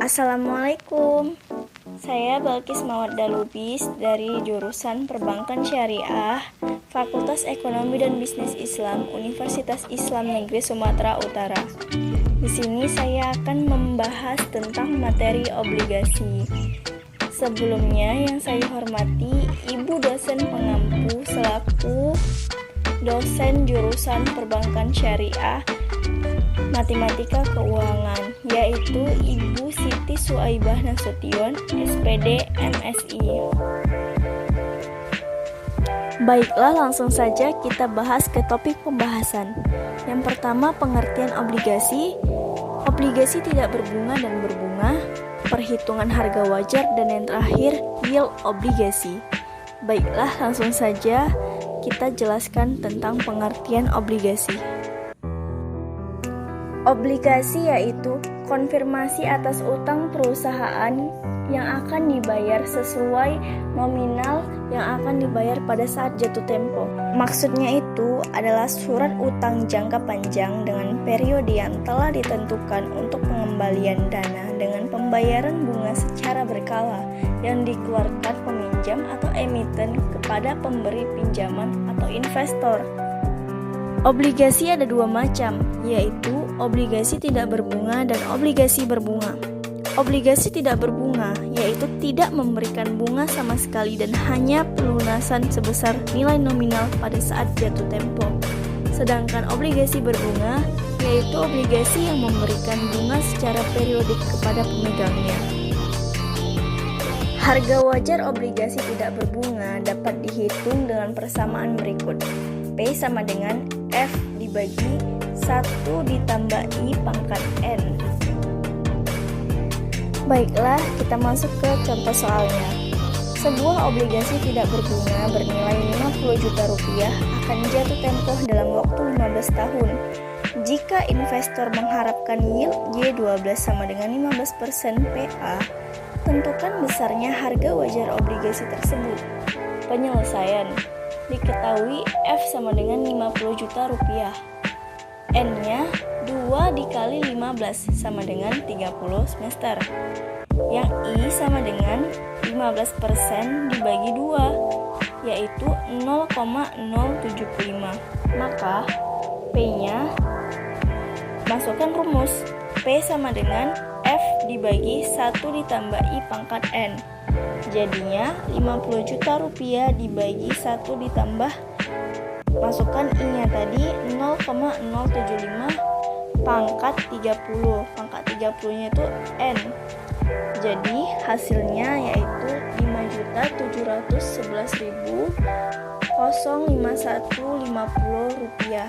Assalamualaikum, saya Balkis Mawaddah Lubis dari jurusan Perbankan Syariah, Fakultas Ekonomi dan Bisnis Islam, Universitas Islam Negeri Sumatera Utara. Di sini saya akan membahas tentang materi obligasi. Sebelumnya yang saya hormati Ibu dosen pengampu selaku dosen jurusan Perbankan Syariah Matematika Keuangan, yaitu Ibu Siti Suaibah Nasution, SPD, MSI. Baiklah, langsung saja kita bahas ke topik pembahasan. Yang pertama, pengertian obligasi. Obligasi tidak berbunga dan berbunga, perhitungan harga wajar, dan yang terakhir, yield obligasi. Baiklah, langsung saja kita jelaskan tentang pengertian obligasi. Obligasi yaitu konfirmasi atas utang perusahaan yang akan dibayar sesuai nominal yang akan dibayar pada saat jatuh tempo. Maksudnya itu adalah surat utang jangka panjang dengan periode yang telah ditentukan untuk pengembalian dana dengan pembayaran bunga secara berkala yang dikeluarkan peminjam atau emiten kepada pemberi pinjaman atau investor. Obligasi ada dua macam, yaitu obligasi tidak berbunga dan obligasi berbunga. Obligasi tidak berbunga, yaitu tidak memberikan bunga sama sekali dan hanya pelunasan sebesar nilai nominal pada saat jatuh tempo. Sedangkan obligasi berbunga, yaitu obligasi yang memberikan bunga secara periodik kepada pemegangnya. Harga wajar obligasi tidak berbunga dapat dihitung dengan persamaan berikut. P sama dengan F dibagi 1 ditambah I pangkat N. Baiklah, kita masuk ke contoh soalnya. Sebuah obligasi tidak berbunga bernilai 50 juta rupiah akan jatuh tempo dalam waktu 15 tahun. Jika investor mengharapkan yield Y12 sama dengan 15% PA, tentukan besarnya harga wajar obligasi tersebut. Penyelesaian. Diketahui F sama dengan 50 juta rupiah. N-nya 2 dikali 15 sama dengan 30 semester. Yang I sama dengan 15% dibagi 2, yaitu 0,075. Maka P-nya, masukkan rumus. P sama dengan F dibagi 1 ditambah I pangkat N. Jadinya 50 juta rupiah dibagi 1 ditambah, masukkan I-nya tadi 0,075 pangkat 30. Pangkat 30-nya itu N. Jadi hasilnya yaitu 5.711.051,50 rupiah.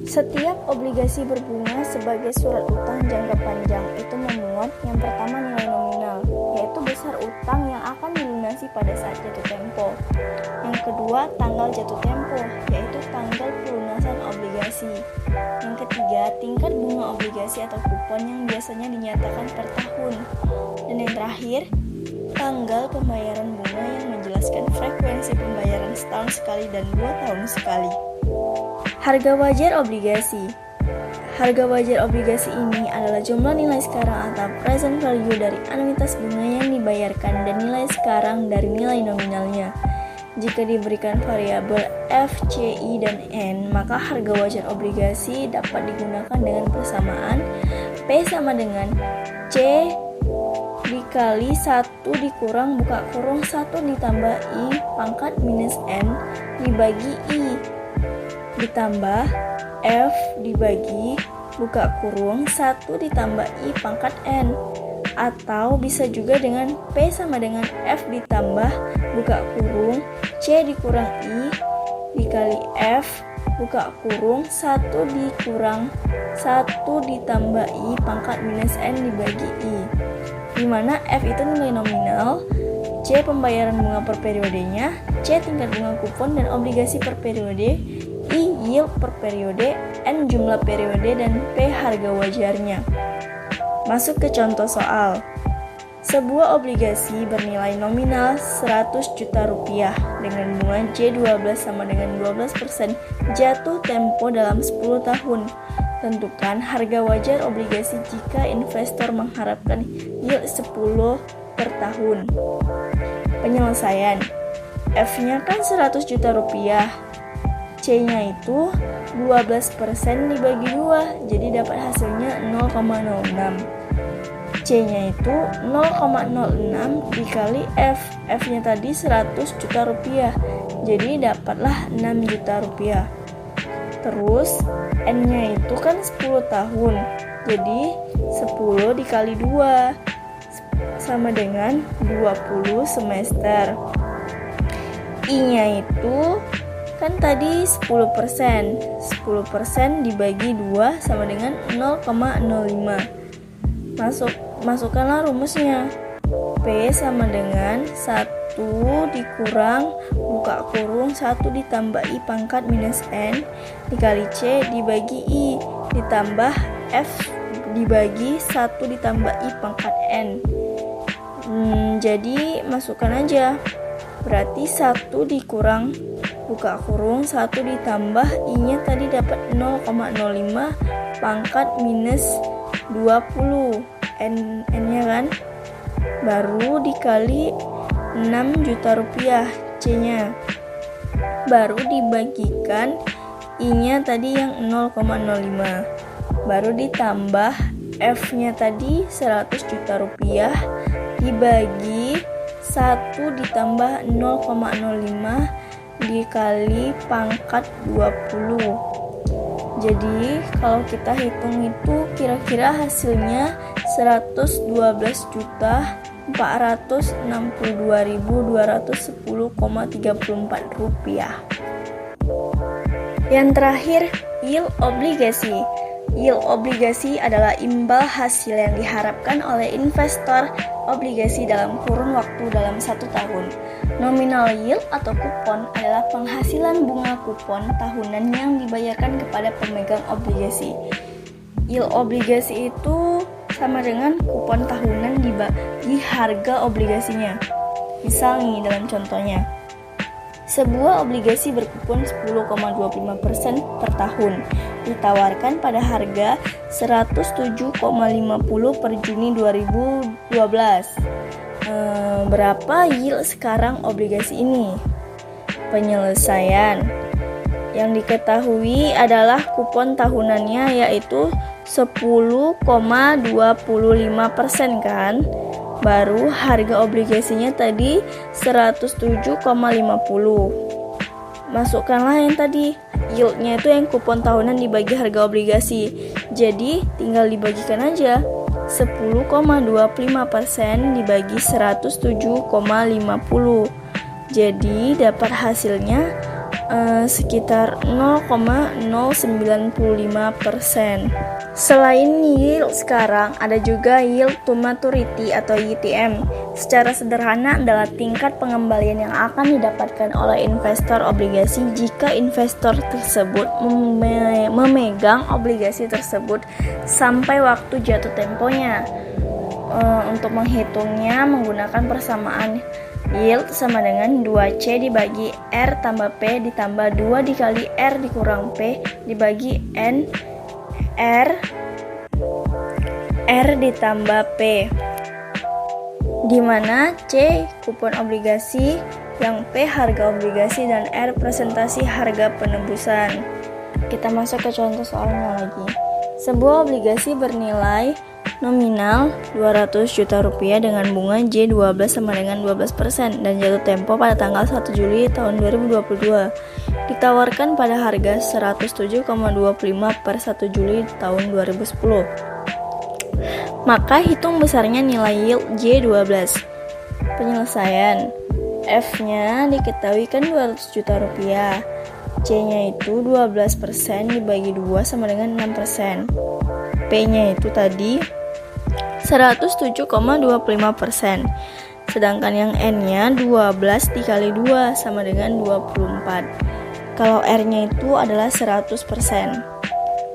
Setiap obligasi berbunga sebagai surat utang jangka panjang itu memuat yang pertama nilai nominal, yaitu besar utang yang akan dilunasi pada saat jatuh tempo. Yang kedua, tanggal jatuh tempo, yaitu tanggal pelunasan obligasi. Yang ketiga, tingkat bunga obligasi atau kupon yang biasanya dinyatakan per tahun. Dan yang terakhir, tanggal pembayaran bunga yang menjelaskan frekuensi pembayaran setahun sekali dan 2 tahun sekali. Harga wajar obligasi. Harga wajar obligasi ini adalah jumlah nilai sekarang atau present value dari anuitas bunga yang dibayarkan dan nilai sekarang dari nilai nominalnya. Jika diberikan variabel F, C, I, dan N, maka harga wajar obligasi dapat digunakan dengan persamaan P sama dengan C dikali 1 dikurang buka kurung 1 ditambah I pangkat minus N dibagi I ditambah F dibagi buka kurung 1 ditambah I pangkat N, atau bisa juga dengan P sama dengan F ditambah buka kurung C dikurang I dikali F buka kurung 1 dikurang 1 ditambah I pangkat minus N dibagi I, dimana F itu nilai nominal, C pembayaran bunga per periodenya, C tingkat bunga kupon dan obligasi per periode, I yield per periode, N jumlah periode, dan P harga wajarnya. Masuk ke contoh soal. Sebuah obligasi bernilai nominal 100 juta rupiah dengan bunga J12 sama dengan 12% jatuh tempo dalam 10 tahun. Tentukan harga wajar obligasi jika investor mengharapkan yield 10 per tahun. Penyelesaian. F-nya kan 100 juta rupiah. C-nya itu 12% dibagi 2, jadi dapat hasilnya 0,06. C-nya itu 0,06 dikali F. F-nya tadi 100 juta rupiah, jadi dapatlah 6 juta rupiah. Terus N-nya itu kan 10 tahun, jadi 10 dikali 2 sama dengan 20 semester. I-nya itu kan tadi 10%. 10% dibagi 2 sama dengan 0,05. Masukkanlah rumusnya. P sama dengan 1 dikurang buka kurung 1 ditambah I pangkat minus N dikali C dibagi I ditambah F dibagi 1 ditambah I pangkat N. Jadi masukkan aja. Berarti 1 dikurang buka kurung 1 ditambah I-nya tadi dapat 0,05 pangkat minus 20 N-nya kan, baru dikali 6 juta rupiah C-nya, baru dibagikan I-nya tadi yang 0,05, baru ditambah F-nya tadi 100 juta rupiah dibagi 1 ditambah 0,05 dikali pangkat 20. Jadi kalau kita hitung itu kira-kira hasilnya 112.462.210,34 rupiah. Yang terakhir, yield obligasi. Yield obligasi adalah imbal hasil yang diharapkan oleh investor obligasi dalam kurun waktu dalam 1 tahun. Nominal yield atau kupon adalah penghasilan bunga kupon tahunan yang dibayarkan kepada pemegang obligasi. Yield obligasi itu sama dengan kupon tahunan dibagi harga obligasinya. Misal nih dalam contohnya, sebuah obligasi berkupon 10,25% per tahun ditawarkan pada harga 107,50 per Juni 2012. Berapa yield sekarang obligasi ini? Penyelesaian. Yang diketahui adalah kupon tahunannya yaitu 10,25% kan? Baru harga obligasinya tadi 107,50. Masukkanlah yang tadi, yieldnya itu yang kupon tahunan dibagi harga obligasi. Jadi tinggal dibagikan aja. 10,25% dibagi 107,50. Jadi dapat hasilnya sekitar 0,095%. Selain yield sekarang, ada juga yield to maturity atau YTM. Secara sederhana adalah tingkat pengembalian yang akan didapatkan oleh investor obligasi jika investor tersebut memegang obligasi tersebut sampai waktu jatuh temponya. Untuk menghitungnya menggunakan persamaan yield sama dengan 2C dibagi R tambah P ditambah 2 dikali R dikurang P dibagi N R ditambah P, di mana C kupon obligasi, yang P harga obligasi, dan R presentasi harga penebusan. Kita masuk ke contoh soalnya lagi. Sebuah obligasi bernilai nominal 200 juta rupiah dengan bunga J12 sama dengan 12% dan jatuh tempo pada tanggal 1 Juli tahun 2022. Ditawarkan pada harga 107,25 per 1 Juli tahun 2010. Maka hitung besarnya nilai yield J12. Penyelesaian. F-nya diketahui kan 200 juta rupiah. C-nya itu 12% dibagi 2 sama dengan 6%. P-nya itu tadi 107,25%. Sedangkan yang N-nya 12 dikali 2 sama dengan 24. Kalau R-nya itu adalah 100%.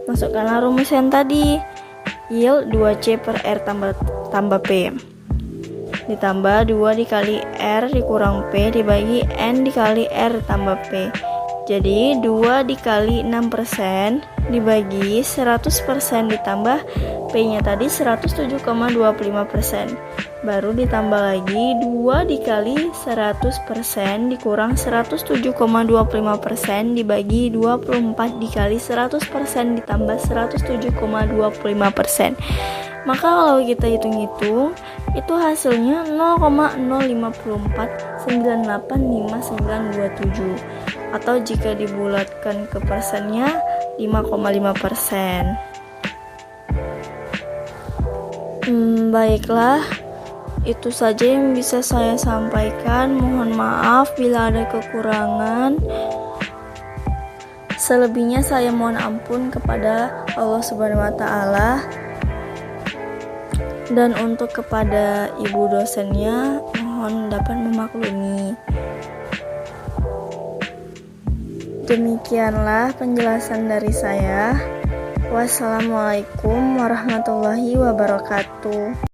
Masukkanlah rumus yang tadi. Yield 2C per R tambah P. Ditambah 2 dikali R dikurang P dibagi N dikali R tambah P. Jadi 2 dikali 6% dibagi 100% ditambah P-nya tadi 107,25%. Baru ditambah lagi 2 dikali 100% dikurang 107,25% dibagi 24 dikali 100% ditambah 107,25%. Maka kalau kita hitung-hitung, itu hasilnya 0,054985927, atau jika dibulatkan ke persennya 5,5%. Baiklah, itu saja yang bisa saya sampaikan. Mohon maaf bila ada kekurangan. Selebihnya saya mohon ampun kepada Allah Subhanahu wa Ta'ala. Dan untuk kepada ibu dosennya, mohon dapat memaklumi. Demikianlah penjelasan dari saya. Wassalamualaikum warahmatullahi wabarakatuh.